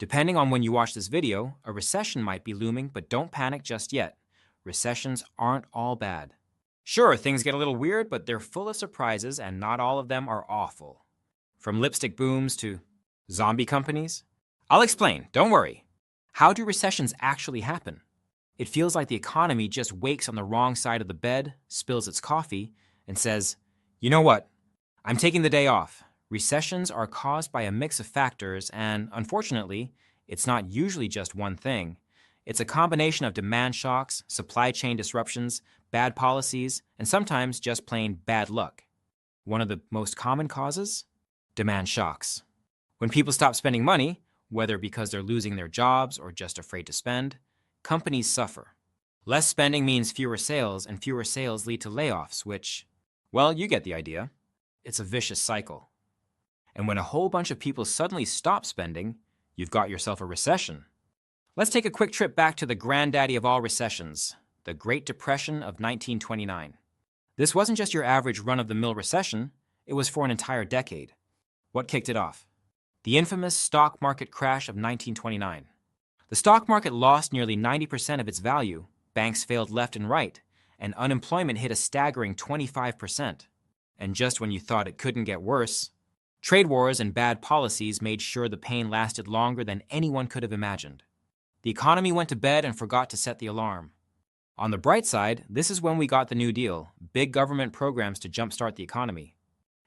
Depending on when you watch this video, a recession might be looming, but don't panic just yet. Recessions aren't all bad. Sure, things get a little weird, but they're full of surprises and not all of them are awful. From lipstick booms to zombie companies. I'll explain, don't worry. How do recessions actually happen? It feels like the economy just wakes on the wrong side of the bed, spills its coffee, and says, you know what? I'm taking the day off. Recessions are caused by a mix of factors, and unfortunately, it's not usually just one thing. It's a combination of demand shocks, supply chain disruptions, bad policies, and sometimes just plain bad luck. One of the most common causes? Demand shocks. When people stop spending money, whether because they're losing their jobs or just afraid to spend, companies suffer. Less spending means fewer sales, and fewer sales lead to layoffs, which, well, you get the idea. It's a vicious cycle. And when a whole bunch of people suddenly stop spending, you've got yourself a recession. Let's take a quick trip back to the granddaddy of all recessions, the Great Depression of 1929. This wasn't just your average run-of-the-mill recession, it was for an entire decade. What kicked it off? The infamous stock market crash of 1929. The stock market lost nearly 90% of its value, banks failed left and right, and unemployment hit a staggering 25%. And just when you thought it couldn't get worse, trade wars and bad policies made sure the pain lasted longer than anyone could have imagined. The economy went to bed and forgot to set the alarm. On the bright side, this is when we got the New Deal, big government programs to jumpstart the economy.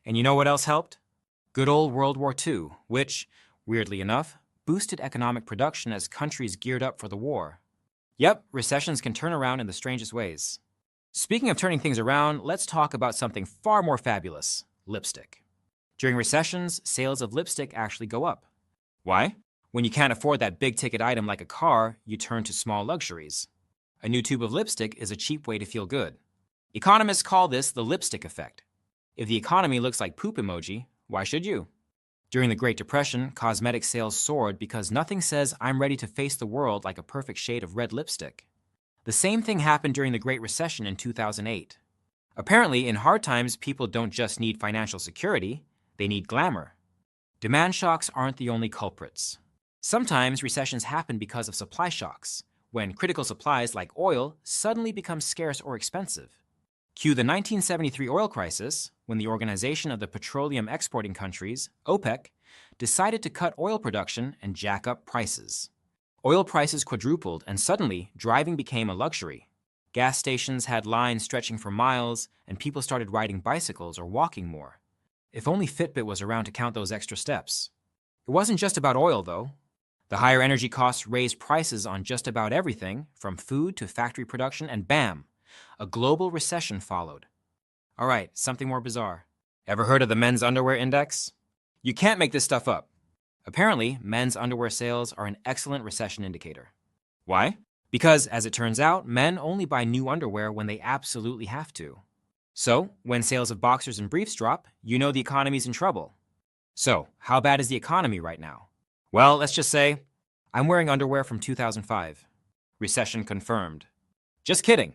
And you know what else helped? Good old World War II, which, weirdly enough, boosted economic production as countries geared up for the war. Yep, recessions can turn around in the strangest ways. Speaking of turning things around, let's talk about something far more fabulous: lipstick. During recessions, sales of lipstick actually go up. Why? When you can't afford that big-ticket item like a car, you turn to small luxuries. A new tube of lipstick is a cheap way to feel good. Economists call this the lipstick effect. If the economy looks like poop emoji, why should you? During the Great Depression, cosmetic sales soared because nothing says I'm ready to face the world like a perfect shade of red lipstick. The same thing happened during the Great Recession in 2008. Apparently, in hard times, people don't just need financial security, they need glamour. Demand shocks aren't the only culprits. Sometimes recessions happen because of supply shocks, when critical supplies like oil suddenly become scarce or expensive. Cue the 1973 oil crisis, when the Organization of the Petroleum Exporting Countries, OPEC, decided to cut oil production and jack up prices. Oil prices quadrupled, and suddenly, driving became a luxury. Gas stations had lines stretching for miles, and people started riding bicycles or walking more. If only Fitbit was around to count those extra steps. It wasn't just about oil, though. The higher energy costs raised prices on just about everything, from food to factory production, and bam, a global recession followed. All right, something more bizarre. Ever heard of the men's underwear index? You can't make this stuff up. Apparently, men's underwear sales are an excellent recession indicator. Why? Because, as it turns out, men only buy new underwear when they absolutely have to. So, when sales of boxers and briefs drop, you know the economy's in trouble. So, how bad is the economy right now? Well, let's just say, I'm wearing underwear from 2005. Recession confirmed. Just kidding.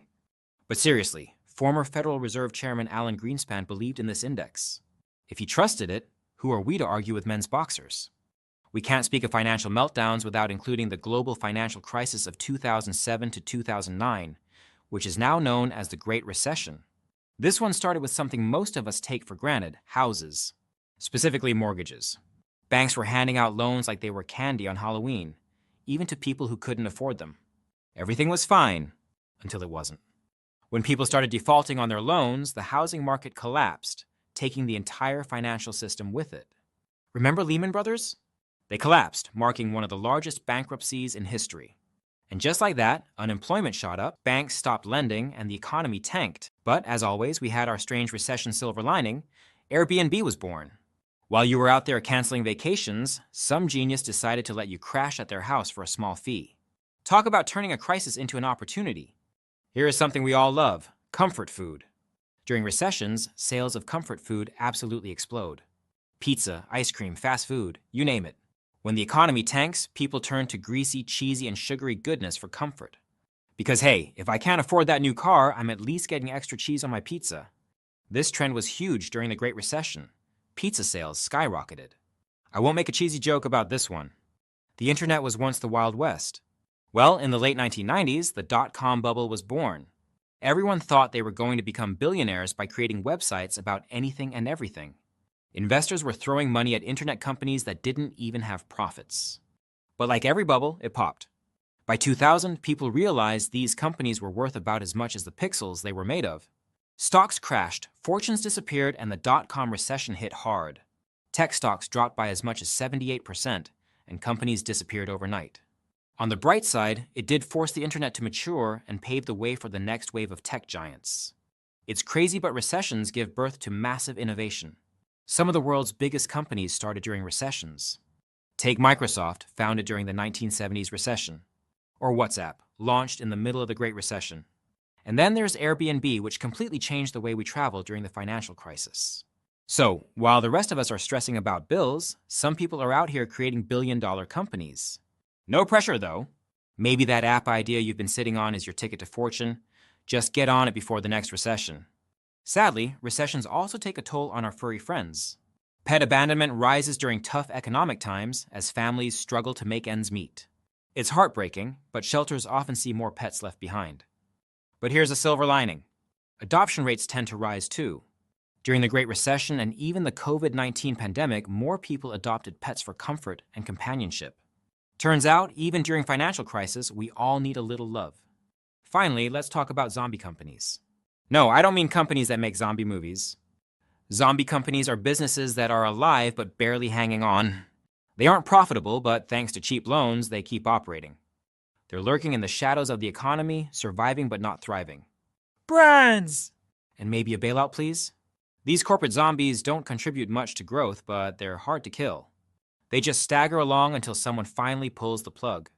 But seriously, former Federal Reserve Chairman Alan Greenspan believed in this index. If he trusted it, who are we to argue with men's boxers? We can't speak of financial meltdowns without including the global financial crisis of 2007 to 2009, which is now known as the Great Recession. This one started with something most of us take for granted: houses, specifically mortgages. Banks were handing out loans like they were candy on Halloween, even to people who couldn't afford them. Everything was fine until it wasn't. When people started defaulting on their loans, the housing market collapsed, taking the entire financial system with it. Remember Lehman Brothers? They collapsed, marking one of the largest bankruptcies in history. And just like that, unemployment shot up, banks stopped lending, and the economy tanked. But as always, we had our strange recession silver lining. Airbnb was born. While you were out there canceling vacations, some genius decided to let you crash at their house for a small fee. Talk about turning a crisis into an opportunity. Here is something we all love: comfort food. During recessions, sales of comfort food absolutely explode. Pizza, ice cream, fast food, you name it. When the economy tanks, people turn to greasy, cheesy, and sugary goodness for comfort. Because hey, if I can't afford that new car, I'm at least getting extra cheese on my pizza. This trend was huge during the Great Recession. Pizza sales skyrocketed. I won't make a cheesy joke about this one. The internet was once the Wild West. Well, in the late 1990s, the dot-com bubble was born. Everyone thought they were going to become billionaires by creating websites about anything and everything. Investors were throwing money at internet companies that didn't even have profits. But like every bubble, it popped. By 2000, people realized these companies were worth about as much as the pixels they were made of. Stocks crashed, fortunes disappeared, and the dot-com recession hit hard. Tech stocks dropped by as much as 78%, and companies disappeared overnight. On the bright side, it did force the internet to mature and pave the way for the next wave of tech giants. It's crazy, but recessions give birth to massive innovation. Some of the world's biggest companies started during recessions. Take Microsoft, founded during the 1970s recession. Or WhatsApp, launched in the middle of the Great Recession. And then there's Airbnb, which completely changed the way we travel during the financial crisis. So, while the rest of us are stressing about bills, some people are out here creating billion-dollar companies. No pressure, though. Maybe that app idea you've been sitting on is your ticket to fortune. Just get on it before the next recession. Sadly, recessions also take a toll on our furry friends. Pet abandonment rises during tough economic times as families struggle to make ends meet. It's heartbreaking, but shelters often see more pets left behind. But here's a silver lining. Adoption rates tend to rise too. During the Great Recession and even the COVID-19 pandemic, more people adopted pets for comfort and companionship. Turns out, even during financial crisis, we all need a little love. Finally, let's talk about zombie companies. No, I don't mean companies that make zombie movies. Zombie companies are businesses that are alive but barely hanging on. They aren't profitable, but thanks to cheap loans, they keep operating. They're lurking in the shadows of the economy, surviving but not thriving. Brands! And maybe a bailout, please? These corporate zombies don't contribute much to growth, but they're hard to kill. They just stagger along until someone finally pulls the plug.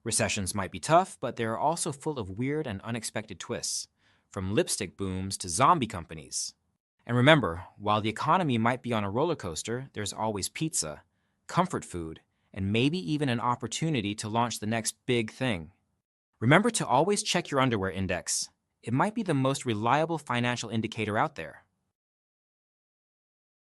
Recessions might be tough, but they're also full of weird and unexpected twists, from lipstick booms to zombie companies. And remember, while the economy might be on a roller coaster, there's always pizza, comfort food, and maybe even an opportunity to launch the next big thing. Remember to always check your underwear index. It might be the most reliable financial indicator out there.